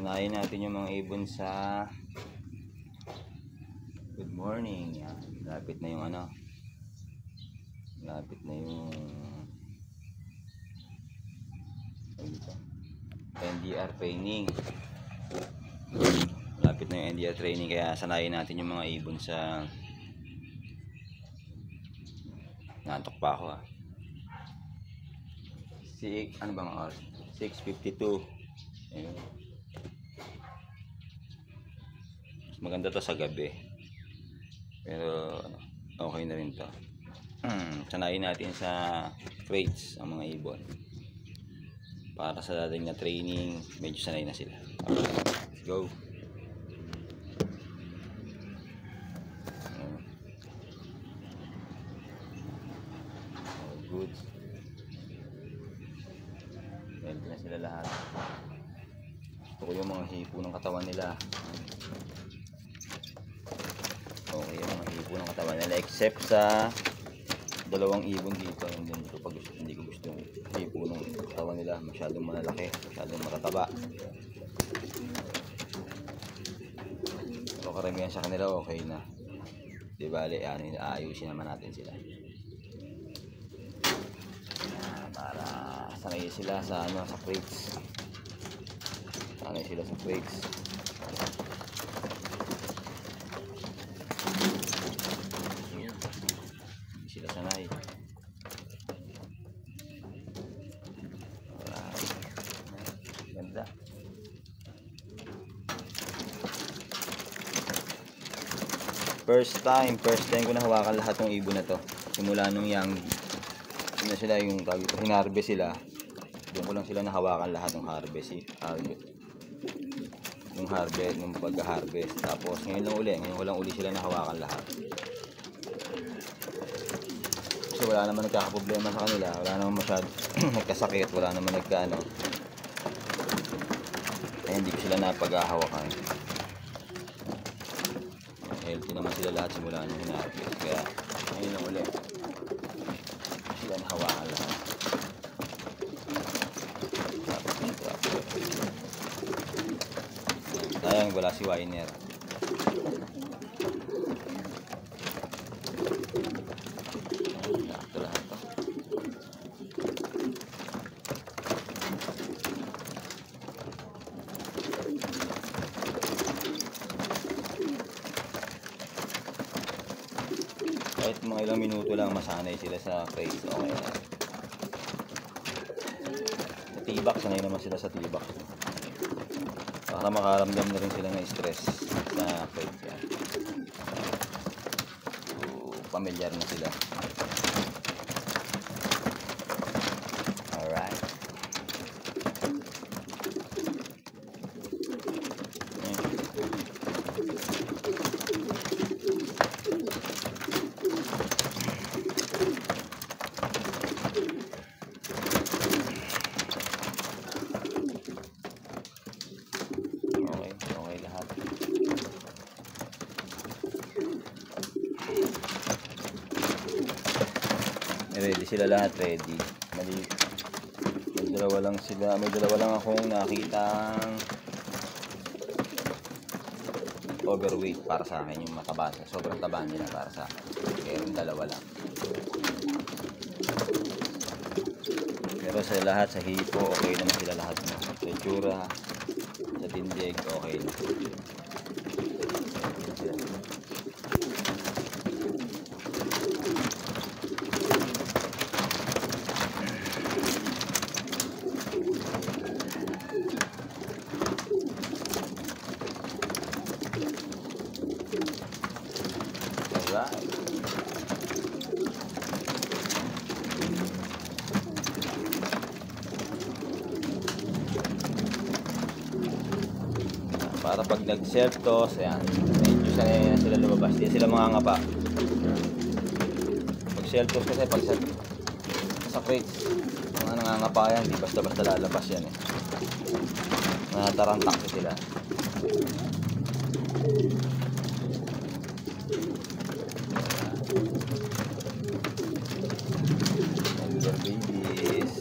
Sanayin natin yung mga ibon sa good morning. Yan. Lapit na yung ano. Lapit na yung NDR training. Lapit na yung NDR training, kaya sanayin natin yung mga ibon sa nantok pa ako ano bang oras? 6:52. Ayun. Mas maganda to sa gabi, pero okay na rin to. Sanayin natin sa crates ang mga ibon para sa dating na training medyo sanay na sila. Let's go. Good. Healthy na sila lahat. Gusto ko yung mga hipo ng katawan nila. Okay yung mga hipo ng katawan nila, except sa dalawang ibon dito. Hindi ko gusto yung hipo ng katawan nila. Masyadong malalaki, masyadong matataba. Pero karamihan sa kanila okay na. Di bale, aayusin naman natin sila. Para sanay sila sa sa crates. Sanay sila sa crates. Hindi sila sanay. Alright. Ganda. First time ko na hawakan lahat ng ibon na to. Simula nung na sila yung hinarvest sila, doon ko lang sila nahawakan lahat ng harvest, nung pagka-harvest. Tapos ngayon ko lang uli sila nahawakan lahat. Kasi wala naman nagkakaproblema sa kanila, wala naman masyad nagkasakit, wala naman kaya hindi ko sila napaghahawakan. Healthy naman sila lahat simula nung hinarvest, kaya ngayon lang uli sila nahawakan lahat. Sayang wala si Winer. Ito lahat to. Kahit mga ilang minuto lang masanay sila sa crates, okay na. Sa tibak, sanay naman sila sa tibak. Para makaramdam na rin sila ng stress sa crates yan. So, familiar na sila. Alright. Ready sila lahat, ready. May dalawa lang akong nakitang overweight para sa akin, yung mataba. Sobrang taba nila para sa akin. Kaya yung dalawa lang. Pero sa lahat, sa hipo, okay naman sila lahat. Sa itsura, sa tindig, okay na. Para pag nag-self-toss, ayan, medyo sanay na sila lumabas. Hindi sila mangangapa. Pag self-toss kasi, pag sa crates, mga nangangapa yan, hindi basta-basta lalabas yan eh. Natarantak sila. Regular babies.